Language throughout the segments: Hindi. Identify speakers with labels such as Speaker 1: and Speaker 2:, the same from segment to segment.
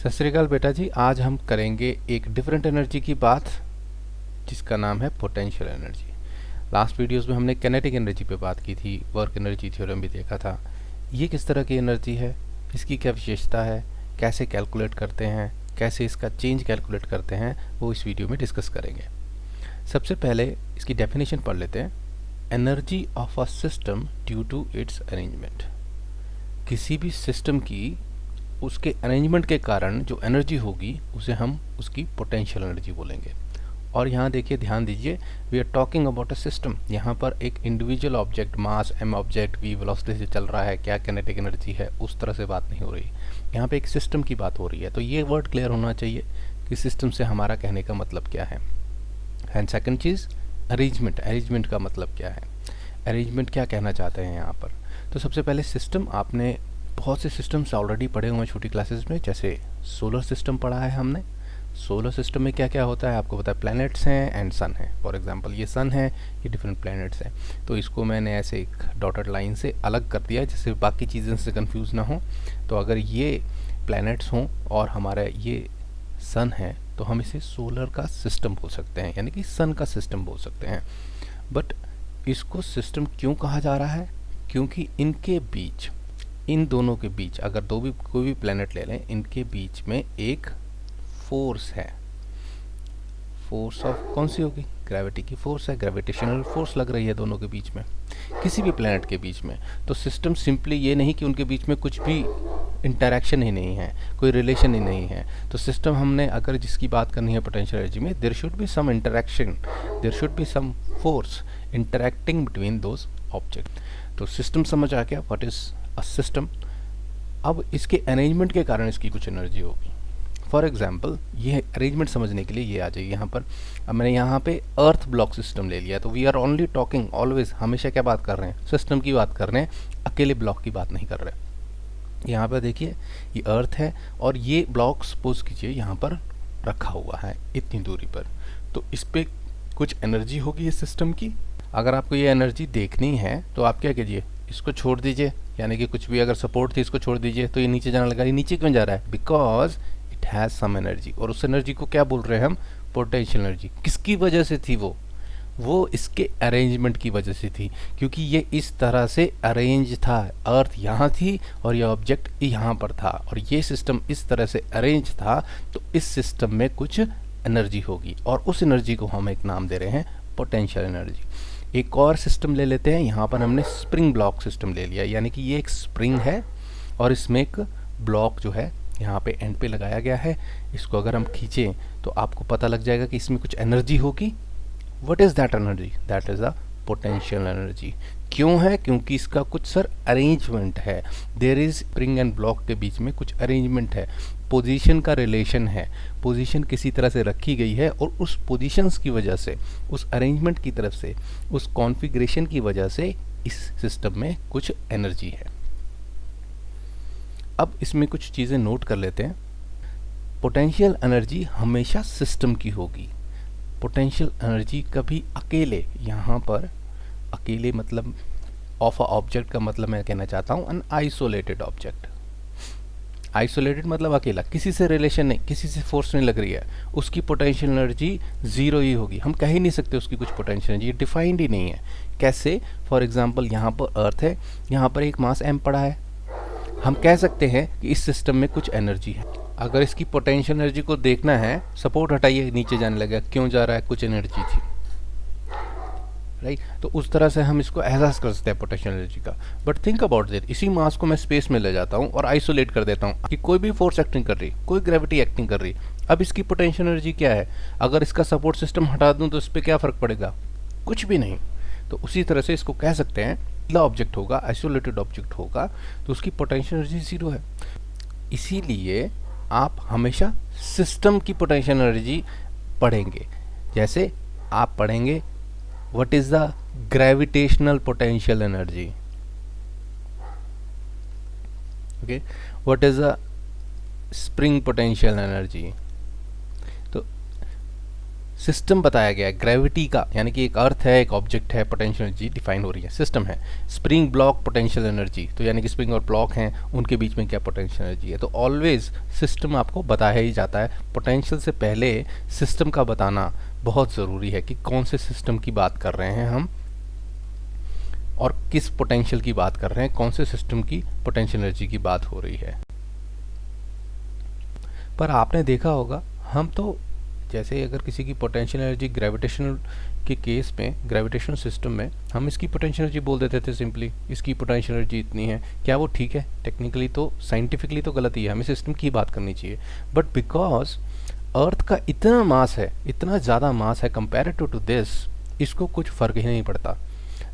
Speaker 1: सत श्री अकाल बेटा जी, आज हम करेंगे एक डिफरेंट एनर्जी की बात जिसका नाम है पोटेंशियल एनर्जी। लास्ट वीडियोस में हमने कैनेटिक एनर्जी पे बात की थी, वर्क एनर्जी थ्योरम भी देखा था। ये किस तरह की एनर्जी है, इसकी क्या विशेषता है, कैसे कैलकुलेट करते हैं, कैसे इसका चेंज कैलकुलेट करते हैं, वो इस वीडियो में डिस्कस करेंगे। सबसे पहले इसकी डेफिनेशन पढ़ लेते हैं। Energy of a system due to its arrangement. किसी भी सिस्टम की उसके अरेंजमेंट के कारण जो एनर्जी होगी उसे हम उसकी पोटेंशियल एनर्जी बोलेंगे। और यहाँ देखिए, ध्यान दीजिए, we are talking about a system. यहाँ पर एक individual object, mass M object V velocity से चल रहा है, क्या कैनेटिक एनर्जी है, उस तरह से बात नहीं हो रही। यहाँ पे एक सिस्टम की बात हो रही है। तो ये वर्ड क्लियर होना चाहिए कि सिस्टम से हमारा कहने का मतलब क्या है। And second cheese, arrangement. Arrangement का मतलब क्या है, अरेंजमेंट क्या कहना चाहते हैं यहाँ पर। तो सबसे पहले सिस्टम, आपने बहुत से सिस्टम्स ऑलरेडी पढ़े हुए हैं छोटी क्लासेस में। जैसे सोलर सिस्टम पढ़ा है हमने। सोलर सिस्टम में क्या क्या होता है आपको पता है, प्लैनेट्स हैं एंड सन है। फॉर एग्जांपल ये सन है, ये डिफरेंट प्लैनेट्स हैं। तो इसको मैंने ऐसे एक डॉटेड लाइन से अलग कर दिया जिससे बाकी चीज़ें से कंफ्यूज ना हो। तो अगर ये प्लैनेट्स हों और हमारा ये सन है तो हम इसे सोलर का सिस्टम बोल सकते हैं, यानी कि सन का सिस्टम बोल सकते हैं। बट इसको सिस्टम क्यों कहा जा रहा है, क्योंकि इनके बीच, इन दोनों के बीच, अगर कोई भी प्लेनेट ले लें, इनके बीच में एक फोर्स है। फोर्स ऑफ कौन सी होगी, ग्रेविटी की फोर्स है। ग्रेविटेशनल फोर्स लग रही है दोनों के बीच में, किसी भी प्लेनेट के बीच में। तो सिस्टम सिंपली ये नहीं कि उनके बीच में कुछ भी इंटरेक्शन ही नहीं है, कोई रिलेशन ही नहीं है। तो सिस्टम, हमने अगर जिसकी बात करनी है पोटेंशियल एनर्जी में, there should be some interaction, there should be some force interacting between those object. तो सिस्टम समझ आ गया, व्हाट इज अ सिस्टम। अब इसके अरेंजमेंट के कारण इसकी कुछ एनर्जी होगी। फॉर एग्जाम्पल, ये अरेंजमेंट समझने के लिए ये आ जाइए यहाँ पर। अब मैंने यहाँ पे अर्थ ब्लॉक सिस्टम ले लिया। तो we are only talking always, हमेशा क्या बात कर रहे हैं, सिस्टम की बात कर रहे हैं, अकेले ब्लॉक की बात नहीं कर रहे। यहाँ पर देखिए, ये अर्थ है और ये ब्लॉक सपोज कीजिए यहाँ पर रखा हुआ है इतनी दूरी पर। तो इस पर कुछ एनर्जी होगी इस सिस्टम की। अगर आपको ये एनर्जी देखनी है तो आप क्या कीजिए, इसको छोड़ दीजिए, यानी कि कुछ भी अगर सपोर्ट थी इसको छोड़ दीजिए। तो ये नीचे जाने लगा। ये नीचे क्यों जा रहा है, because it has some energy. और उस एनर्जी को क्या बोल रहे हैं हम, पोटेंशियल एनर्जी। किसकी वजह से थी वो इसके अरेंजमेंट की वजह से थी, क्योंकि ये इस तरह से अरेंज था। अर्थ यहाँ थी और ये ऑब्जेक्ट यहाँ पर था और ये सिस्टम इस तरह से अरेंज था। तो इस सिस्टम में कुछ एनर्जी होगी और उस एनर्जी को हम एक नाम दे रहे हैं पोटेंशियल एनर्जी। एक और सिस्टम ले लेते हैं। यहाँ पर हमने स्प्रिंग ब्लॉक सिस्टम ले लिया, यानी कि ये एक स्प्रिंग है और इसमें एक ब्लॉक जो है यहाँ पे एंड पे लगाया गया है। इसको अगर हम खींचें तो आपको पता लग जाएगा कि इसमें कुछ एनर्जी होगी। What is that energy, that is the potential energy. क्यों है, क्योंकि इसका कुछ सर अरेंजमेंट है। There is spring and block के बीच में कुछ अरेंजमेंट है, पोजीशन का रिलेशन है। पोजीशन किसी तरह से रखी गई है और उस पोजीशंस की वजह से, उस अरेंजमेंट की तरफ से, उस कॉन्फ़िगरेशन की वजह से इस सिस्टम में कुछ एनर्जी है। अब इसमें कुछ चीज़ें नोट कर लेते हैं। पोटेंशियल एनर्जी हमेशा सिस्टम की होगी। पोटेंशियल एनर्जी कभी अकेले, यहाँ पर अकेले मतलब ऑफ अ ऑब्जेक्ट का मतलब मैं कहना चाहता हूँ अन आइसोलेटेड ऑब्जेक्ट। आइसोलेटेड मतलब अकेला, किसी से रिलेशन नहीं, किसी से फोर्स नहीं लग रही है, उसकी पोटेंशियल एनर्जी ज़ीरो ही होगी। हम कह ही नहीं सकते उसकी कुछ पोटेंशियल एनर्जी, डिफाइंड ही नहीं है। कैसे, फॉर एग्जांपल यहाँ पर अर्थ है, यहाँ पर एक मास m पड़ा है। हम कह सकते हैं कि इस सिस्टम में कुछ एनर्जी है। अगर इसकी पोटेंशियल एनर्जी को देखना है, सपोर्ट हटाइए, नीचे जाने लगा, क्यों जा रहा है, कुछ एनर्जी थी, राइट। तो उस तरह से हम इसको एहसास कर सकते हैं पोटेंशियल एनर्जी का। बट थिंक अबाउट दिस, इसी मास को मैं स्पेस में ले जाता हूँ और आइसोलेट कर देता हूँ कि कोई भी फोर्स एक्टिंग कर रही, कोई ग्रेविटी एक्टिंग कर रही। अब इसकी पोटेंशियल एनर्जी क्या है, अगर इसका सपोर्ट सिस्टम हटा दूँ तो इस पर क्या फ़र्क पड़ेगा, कुछ भी नहीं। तो उसी तरह से इसको कह सकते हैं, अकेला ऑब्जेक्ट होगा, आइसोलेटेड ऑब्जेक्ट होगा, तो उसकी पोटेंशियल एनर्जी ज़ीरो है। इसीलिए आप हमेशा सिस्टम की पोटेंशियल एनर्जी पढ़ेंगे। जैसे आप पढ़ेंगे what is the gravitational potential energy, okay, what is the spring potential energy. तो सिस्टम बताया गया है ग्रेविटी का, यानी कि एक अर्थ है, एक ऑब्जेक्ट है, पोटेंशियल एनर्जी डिफाइन हो रही है, सिस्टम है। स्प्रिंग ब्लॉक पोटेंशियल एनर्जी, तो यानी कि स्प्रिंग और ब्लॉक हैं, उनके बीच में क्या पोटेंशियल एनर्जी है। तो ऑलवेज सिस्टम आपको बताया ही जाता है। पोटेंशियल से पहले सिस्टम का बताना बहुत ज़रूरी है कि कौन से सिस्टम की बात कर रहे हैं हम और किस पोटेंशियल की बात कर रहे हैं, कौन से सिस्टम की पोटेंशियल एनर्जी की बात हो रही है। पर आपने देखा होगा, हम तो जैसे अगर किसी की पोटेंशियल एनर्जी ग्रेविटेशनल के केस में, ग्रेविटेशनल सिस्टम में हम इसकी पोटेंशियल एनर्जी बोल देते थे सिंपली, इसकी पोटेंशियल एनर्जी इतनी है। क्या वो ठीक है? टेक्निकली तो, साइंटिफिकली तो गलत ही है, हमें सिस्टम की बात करनी चाहिए। बट बिकॉज अर्थ का इतना मास है, इतना ज़्यादा मास है कंपेरेटिव टू दिस, इसको कुछ फ़र्क ही नहीं पड़ता।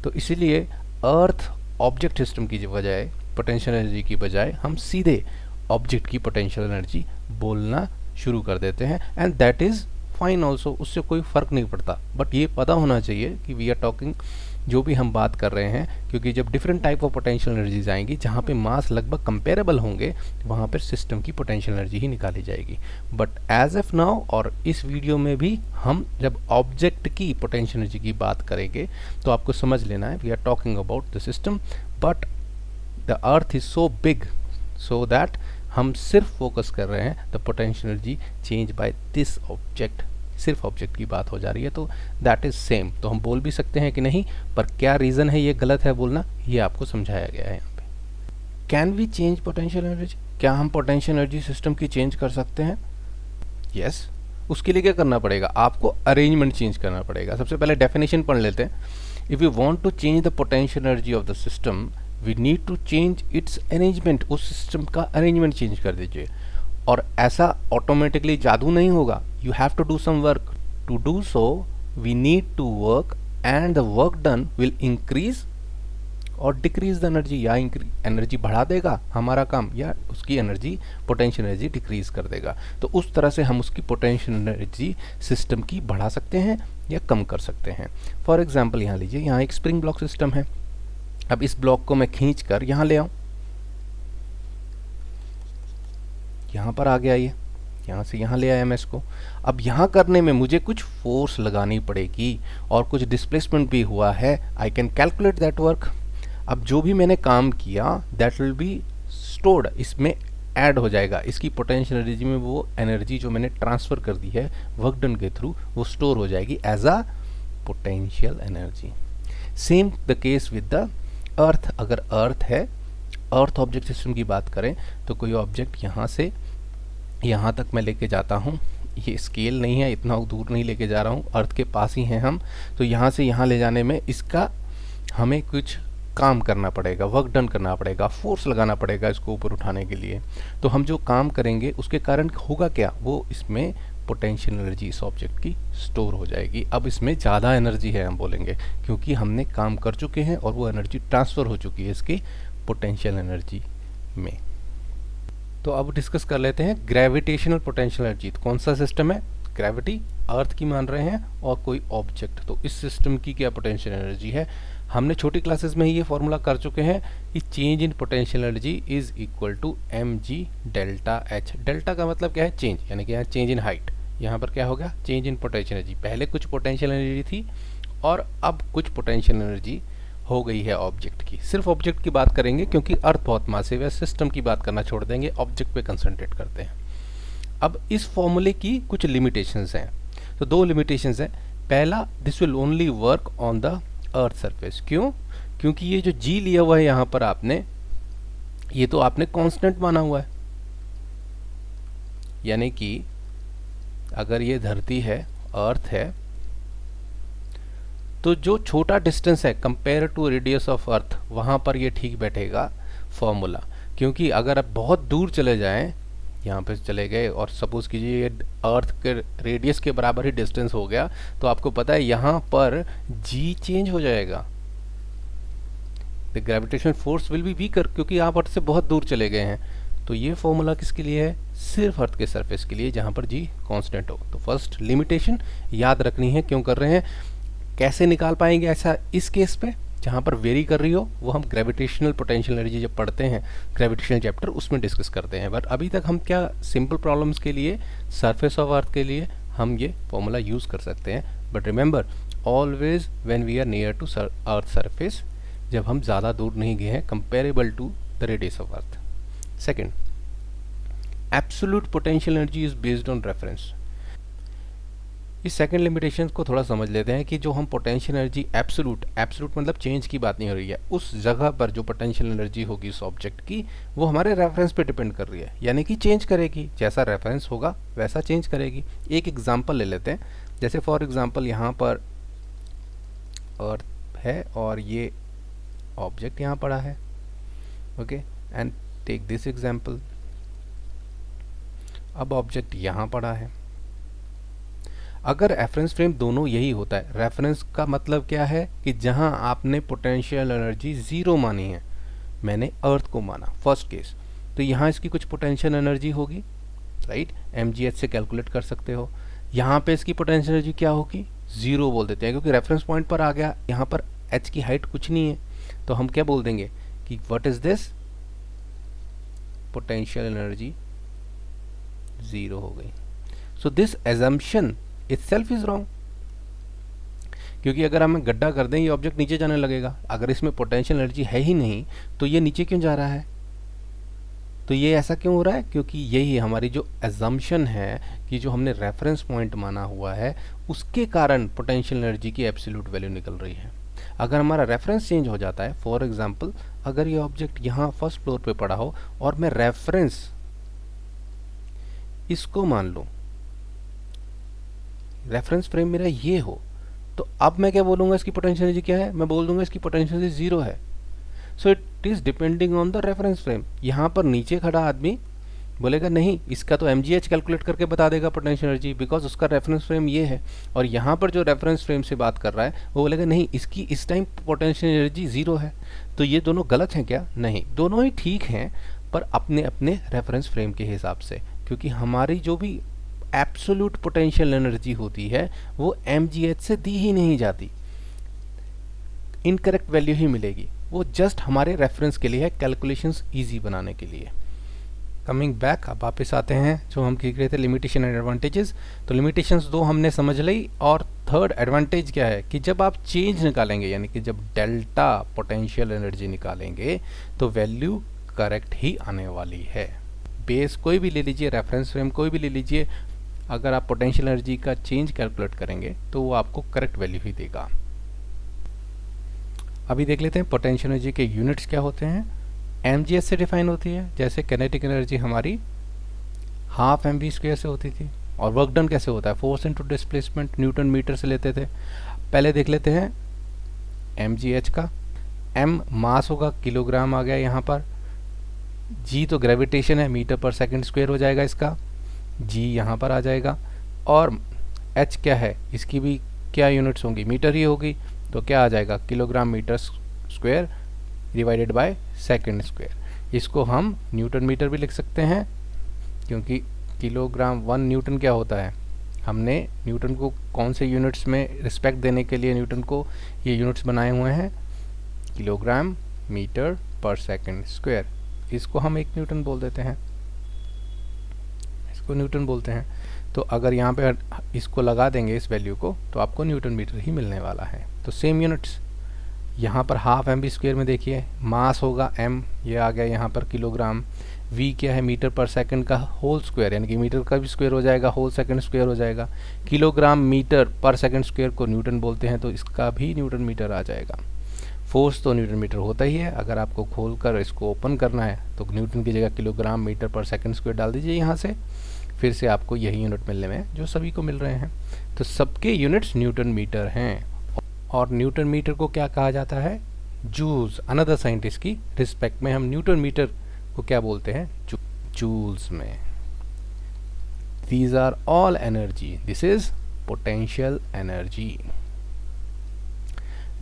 Speaker 1: तो इसीलिए अर्थ ऑब्जेक्ट सिस्टम की बजाय, पोटेंशियल एनर्जी की बजाय हम सीधे ऑब्जेक्ट की पोटेंशियल एनर्जी बोलना शुरू कर देते हैं, and that is fine also, उससे कोई फ़र्क नहीं पड़ता। बट ये पता होना चाहिए कि वी आर टॉकिंग, जो भी हम बात कर रहे हैं, क्योंकि जब different type of potential energies आएंगी जहाँ पे मास लगभग कंपेरेबल होंगे, वहाँ पर सिस्टम की पोटेंशियल एनर्जी ही निकाली जाएगी। बट एज ऑफ नाउ, और इस वीडियो में भी हम जब ऑब्जेक्ट की पोटेंशियल एनर्जी की बात करेंगे तो आपको समझ लेना है we are talking about the system, but the earth is so big so that हम सिर्फ फोकस कर रहे हैं the potential energy change by this object, सिर्फ ऑब्जेक्ट की बात हो जा रही है, तो दैट इज सेम। तो हम बोल भी सकते हैं कि नहीं, पर क्या रीज़न है ये गलत है बोलना, ये आपको समझाया गया है यहाँ पे। Can we change potential energy? क्या हम पोटेंशियल एनर्जी सिस्टम की चेंज कर सकते हैं? यस। उसके लिए क्या करना पड़ेगा? आपको अरेंजमेंट चेंज करना पड़ेगा। सबसे पहले डेफिनेशन पढ़ लेते हैं। If you want to change the potential energy of the system, we need to change its arrangement. उस सिस्टम का अरेंजमेंट चेंज कर दीजिए। और ऐसा ऑटोमेटिकली जादू नहीं होगा, you have to do some work. To do so we need to work, and the work done will increase और डिक्रीज द एनर्जी, या एनर्जी बढ़ा देगा हमारा काम, या उसकी एनर्जी, पोटेंशियल एनर्जी डिक्रीज कर देगा। तो उस तरह से हम उसकी पोटेंशियल एनर्जी सिस्टम की बढ़ा सकते हैं या कम कर सकते हैं। फॉर एग्जाम्पल यहाँ लीजिए, यहाँ एक स्प्रिंग ब्लॉक सिस्टम है। अब इस ब्लॉक को मैं खींच कर यहाँ ले आऊँ, यहाँ पर आ गया ये, यहाँ से यहाँ ले आया मैं इसको। अब यहाँ करने में मुझे कुछ फोर्स लगानी पड़ेगी और कुछ डिस्प्लेसमेंट भी हुआ है। I can calculate that work. अब जो भी मैंने काम किया दैट विल बी स्टोर्ड, इसमें ऐड हो जाएगा, इसकी पोटेंशियल एनर्जी में वो एनर्जी जो मैंने ट्रांसफ़र कर दी है वर्क डन के थ्रू, वो स्टोर हो जाएगी as a potential energy. Same the case with the earth. अगर अर्थ है, अर्थ ऑब्जेक्ट सिस्टम की बात करें, तो कोई ऑब्जेक्ट यहाँ से यहाँ तक मैं लेके जाता हूँ, ये स्केल नहीं है, इतना दूर नहीं लेके जा रहा हूँ, अर्थ के पास ही हैं हम, तो यहाँ से यहाँ ले जाने में इसका हमें कुछ काम करना पड़ेगा, वर्क डन करना पड़ेगा, फोर्स लगाना पड़ेगा इसको ऊपर उठाने के लिए। तो हम जो काम करेंगे उसके कारण होगा क्या, वो इसमें पोटेंशियल एनर्जी इस ऑब्जेक्ट की स्टोर हो जाएगी। अब इसमें ज़्यादा एनर्जी है हम बोलेंगे, क्योंकि हमने काम कर चुके हैं और वो एनर्जी ट्रांसफ़र हो चुकी है इसकी पोटेंशियल एनर्जी में। तो अब डिस्कस कर लेते हैं ग्रेविटेशनल पोटेंशियल एनर्जी। तो कौन सा सिस्टम है? ग्रेविटी, अर्थ की मान रहे हैं और कोई ऑब्जेक्ट, तो इस सिस्टम की क्या पोटेंशियल एनर्जी है। हमने छोटी क्लासेस में ही ये फॉर्मूला कर चुके हैं कि change in potential energy is equal to mg delta h। Delta का मतलब क्या है? चेंज, यानी कि यहाँ चेंज इन हाइट, यहाँ पर क्या होगा? Change in potential energy. पहले कुछ पोटेंशियल एनर्जी थी और अब कुछ पोटेंशियल एनर्जी हो गई है ऑब्जेक्ट की। सिर्फ ऑब्जेक्ट की बात करेंगे क्योंकि अर्थ बहुत मासिव है, सिस्टम की बात करना छोड़ देंगे, ऑब्जेक्ट पे कंसंट्रेट करते हैं। अब इस फॉर्मूले की कुछ लिमिटेशंस हैं। तो दो लिमिटेशंस हैं। पहला, this will only work on the earth surface. क्यों? क्योंकि ये जो जी लिया हुआ है यहाँ पर आपने, ये तो आपने कांस्टेंट माना हुआ है, यानी कि अगर ये धरती है, अर्थ है, तो जो छोटा डिस्टेंस है compare to radius of earth, वहाँ पर ये ठीक बैठेगा फॉर्मूला। क्योंकि अगर आप बहुत दूर चले जाएं, यहाँ पे चले गए और सपोज कीजिए ये अर्थ के रेडियस के बराबर ही डिस्टेंस हो गया, तो आपको पता है यहाँ पर जी चेंज हो जाएगा। The gravitational force will be weaker, क्योंकि आप अर्थ से बहुत दूर चले गए हैं। तो ये फॉर्मूला किसके लिए है? सिर्फ अर्थ के सरफेस के लिए, जहाँ पर जी कांस्टेंट हो। तो फर्स्ट लिमिटेशन याद रखनी है, क्यों कर रहे हैं, कैसे निकाल पाएंगे ऐसा इस केस पे जहाँ पर वेरी कर रही हो, वो हम ग्रेविटेशनल पोटेंशियल एनर्जी जब पढ़ते हैं ग्रेविटेशनल चैप्टर, उसमें डिस्कस करते हैं। बट अभी तक हम क्या सिंपल प्रॉब्लम्स के लिए, सरफेस ऑफ अर्थ के लिए हम ये फॉर्मूला यूज़ कर सकते हैं। But remember, always when we are near to earth surface, जब हम ज़्यादा दूर नहीं गए हैं comparable to the radius of earth. Second, absolute potential energy is based on reference. इस सेकंड लिमिटेशन को थोड़ा समझ लेते हैं कि जो हम पोटेंशियल एनर्जी एब्सोल्यूट मतलब चेंज की बात नहीं हो रही है, उस जगह पर जो पोटेंशियल एनर्जी होगी उस ऑब्जेक्ट की, वो हमारे रेफरेंस पे डिपेंड कर रही है, यानी कि चेंज करेगी, जैसा रेफरेंस होगा वैसा चेंज करेगी। एक एग्जांपल ले लेते हैं, जैसे फॉर एग्जांपल यहाँ पर अर्थ है और ये ऑब्जेक्ट यहाँ पड़ा है, okay, and take this example. अब ऑब्जेक्ट यहाँ पड़ा है। अगर रेफरेंस फ्रेम दोनों यही होता है, रेफरेंस का मतलब क्या है कि जहां आपने पोटेंशियल एनर्जी ज़ीरो मानी है, मैंने अर्थ को माना फर्स्ट केस, तो यहाँ इसकी कुछ पोटेंशियल एनर्जी होगी, राइट, mgh से कैलकुलेट कर सकते हो। यहाँ पे इसकी पोटेंशियल एनर्जी क्या होगी, ज़ीरो बोल देते हैं, क्योंकि रेफरेंस पॉइंट पर आ गया, यहाँ पर h की हाइट कुछ नहीं है, तो हम क्या बोल देंगे कि what is this, potential energy zero हो गई। So this assumption itself is wrong, क्योंकि अगर हम गड्ढा कर दें ये ऑब्जेक्ट नीचे जाने लगेगा, अगर इसमें पोटेंशियल एनर्जी है ही नहीं तो ये नीचे क्यों जा रहा है, तो ये ऐसा क्यों हो रहा है, क्योंकि यही हमारी जो एजम्पशन है कि जो हमने रेफरेंस पॉइंट माना हुआ है उसके कारण पोटेंशियल एनर्जी की एब्सोल्यूट वैल्यू निकल रही है। अगर हमारा रेफरेंस चेंज हो जाता है, फॉर एग्जांपल अगर ये ऑब्जेक्ट यहाँ फर्स्ट फ्लोर पे पड़ा हो और मैं रेफरेंस इसको मान लूँ, रेफरेंस फ्रेम मेरा ये हो, तो अब मैं क्या बोलूँगा, इसकी पोटेंशियल एनर्जी क्या है, मैं बोल दूंगा इसकी पोटेंशियल एनर्जी ज़ीरो है। So it is depending on the reference frame. यहाँ पर नीचे खड़ा आदमी बोलेगा नहीं, इसका तो mgh कैलकुलेट करके बता देगा पोटेंशियल एनर्जी, बिकॉज उसका रेफरेंस फ्रेम ये है, और यहाँ पर जो रेफरेंस फ्रेम से बात कर रहा है वो बोलेगा नहीं, इसकी इस टाइम पोटेंशियल एनर्जी ज़ीरो है। तो ये दोनों गलत हैं क्या, नहीं, दोनों ही ठीक हैं, पर अपने अपने रेफरेंस फ्रेम के हिसाब से, क्योंकि हमारी जो भी एब्सोल्यूट पोटेंशियल एनर्जी होती है वो mgh से दी ही नहीं जाती, इनकरेक्ट वैल्यू ही मिलेगी, वो जस्ट हमारे रेफरेंस के लिए है, कैलकुलेशंस इजी बनाने के लिए। कमिंग बैक, अब वापस आते हैं जो हम सीख रहे थे लिमिटेशन एंड एडवांटेजेस। तो लिमिटेशंस दो हमने समझ ली, और थर्ड एडवांटेज क्या है कि जब आप चेंज निकालेंगे, यानी कि जब डेल्टा पोटेंशियल एनर्जी निकालेंगे तो वैल्यू करेक्ट ही आने वाली है। बेस कोई भी ले लीजिए, रेफरेंस फ्रेम कोई भी ले लीजिए, अगर आप पोटेंशियल एनर्जी का चेंज कैलकुलेट करेंगे तो वो आपको करेक्ट वैल्यू ही देगा। अभी देख लेते हैं पोटेंशियल एनर्जी के यूनिट्स क्या होते हैं। mgh से डिफाइन होती है, जैसे काइनेटिक एनर्जी हमारी हाफ mv² से होती थी, और वर्क डन कैसे होता है, force into displacement, newton metre से लेते थे। पहले देख लेते हैं mgh का, m मास होगा, किलोग्राम आ गया यहाँ पर, g तो ग्रेविटेशन है, मीटर पर सेकंड स्क्वायर हो जाएगा इसका, g यहाँ पर आ जाएगा, और h क्या है, इसकी भी क्या यूनिट्स होंगी, मीटर ही होगी, तो क्या आ जाएगा, kilogram metre square divided by second square. इसको हम न्यूटन मीटर भी लिख सकते हैं, क्योंकि किलोग्राम 1 न्यूटन क्या होता है, हमने न्यूटन को कौन से यूनिट्स में रिस्पेक्ट देने के लिए न्यूटन को ये यूनिट्स बनाए हुए हैं, किलोग्राम मीटर पर सेकंड स्क्वायर, इसको हम 1 न्यूटन बोल देते हैं, इसको न्यूटन बोलते हैं। तो अगर यहाँ पे इसको लगा देंगे इस वैल्यू को, तो आपको न्यूटन मीटर ही मिलने वाला है। तो सेम यूनिट्स यहाँ पर हाफ mv² में देखिए, मास होगा m, ये आ गया यहाँ पर किलोग्राम, v क्या है, मीटर पर सेकंड का होल स्क्वायर, यानी कि मीटर का भी स्क्वायर हो जाएगा, होल सेकंड स्क्वायर हो जाएगा, किलोग्राम मीटर पर सेकंड स्क्वायर को न्यूटन बोलते हैं, तो इसका भी न्यूटन मीटर आ जाएगा। फोर्स तो न्यूटन मीटर होता ही है, अगर आपको खोल कर इसको ओपन करना है तो न्यूटन की जगह किलोग्राम मीटर पर सेकंड स्क्वायर डाल दीजिए यहाँ से, फिर से आपको यही यूनिट मिलने में जो सभी को मिल रहे हैं। तो सबके यूनिट्स न्यूटन मीटर हैं, और न्यूटन मीटर को क्या कहा जाता है, जूल्स। अनदर साइंटिस्ट की रिस्पेक्ट में हम न्यूटन मीटर को क्या बोलते हैं, जूल्स में। These are all energy, this is potential energy.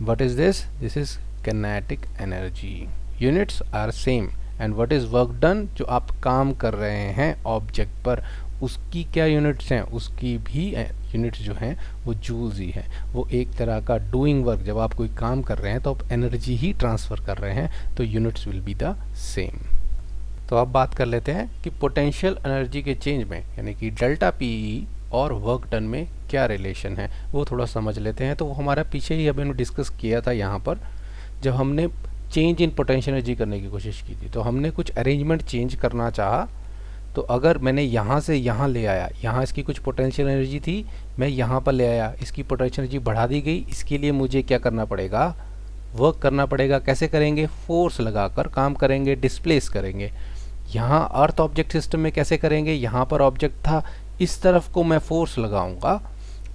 Speaker 1: What is this? This is kinetic energy. Units are same and what is work done? जो आप काम कर रहे हैं ऑब्जेक्ट पर, उसकी क्या यूनिट्स हैं, उसकी भी यूनिट्स जो हैं वो जूल्स ही हैं। वो एक तरह का डूइंग वर्क, जब आप कोई काम कर रहे हैं तो आप एनर्जी ही ट्रांसफ़र कर रहे हैं, तो units will be the same. तो अब बात कर लेते हैं कि पोटेंशियल एनर्जी के चेंज में, यानी कि डेल्टा पी और वर्क डन में क्या रिलेशन है वो थोड़ा समझ लेते हैं। तो वो हमारा पीछे ही अभी हमने डिस्कस किया था यहाँ पर, जब हमने चेंज इन पोटेंशियल एनर्जी करने की कोशिश की थी। तो हमने कुछ अरेंजमेंट चेंज करना चाहा, तो अगर मैंने यहाँ से यहाँ ले आया, यहाँ इसकी कुछ पोटेंशियल एनर्जी थी, मैं यहाँ पर ले आया, इसकी पोटेंशियल एनर्जी बढ़ा दी गई। इसके लिए मुझे क्या करना पड़ेगा, वर्क करना पड़ेगा। कैसे करेंगे, फोर्स लगाकर काम करेंगे, डिस्प्लेस करेंगे। यहाँ अर्थ ऑब्जेक्ट सिस्टम में कैसे करेंगे, यहाँ पर ऑब्जेक्ट था, इस तरफ को मैं फोर्स लगाऊंगा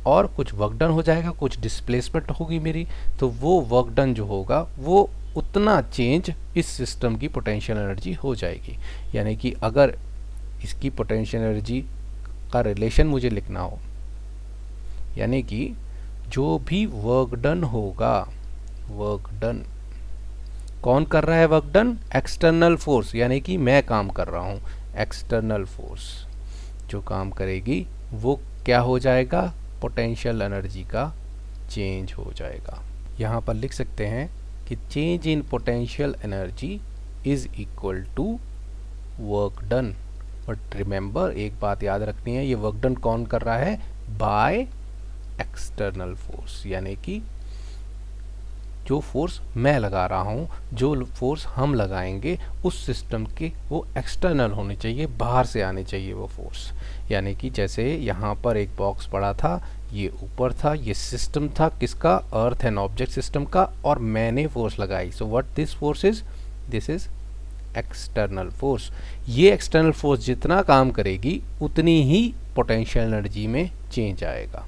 Speaker 1: और कुछ वर्क डन हो जाएगा, कुछ डिस्प्लेसमेंट होगी मेरी। तो वो वर्क डन जो होगा वो उतना चेंज इस सिस्टम की पोटेंशियल एनर्जी हो जाएगी। यानी कि अगर इसकी पोटेंशियल एनर्जी का रिलेशन मुझे लिखना हो, यानी कि जो भी वर्क डन होगा, वर्क डन कौन कर रहा है, वर्क डन एक्सटर्नल फोर्स, यानी कि मैं काम कर रहा हूँ। एक्सटर्नल फोर्स जो काम करेगी वो क्या हो जाएगा, पोटेंशियल एनर्जी का चेंज हो जाएगा। यहाँ पर लिख सकते हैं कि change in potential energy is equal to work done. But remember, एक बात याद रखनी है, ये वर्क डन कौन कर रहा है, बाय एक्सटर्नल फोर्स, यानी कि जो फोर्स मैं लगा रहा हूँ, जो फोर्स हम लगाएंगे उस सिस्टम के वो एक्सटर्नल होने चाहिए, बाहर से आने चाहिए वो फोर्स। यानी कि जैसे यहाँ पर एक बॉक्स पड़ा था, ये ऊपर था, ये सिस्टम था किसका, अर्थ एंड ऑब्जेक्ट सिस्टम का, और मैंने फोर्स लगाई। So what this force is, this is external force. ये एक्सटर्नल फोर्स जितना काम करेगी उतनी ही पोटेंशियल एनर्जी में चेंज आएगा।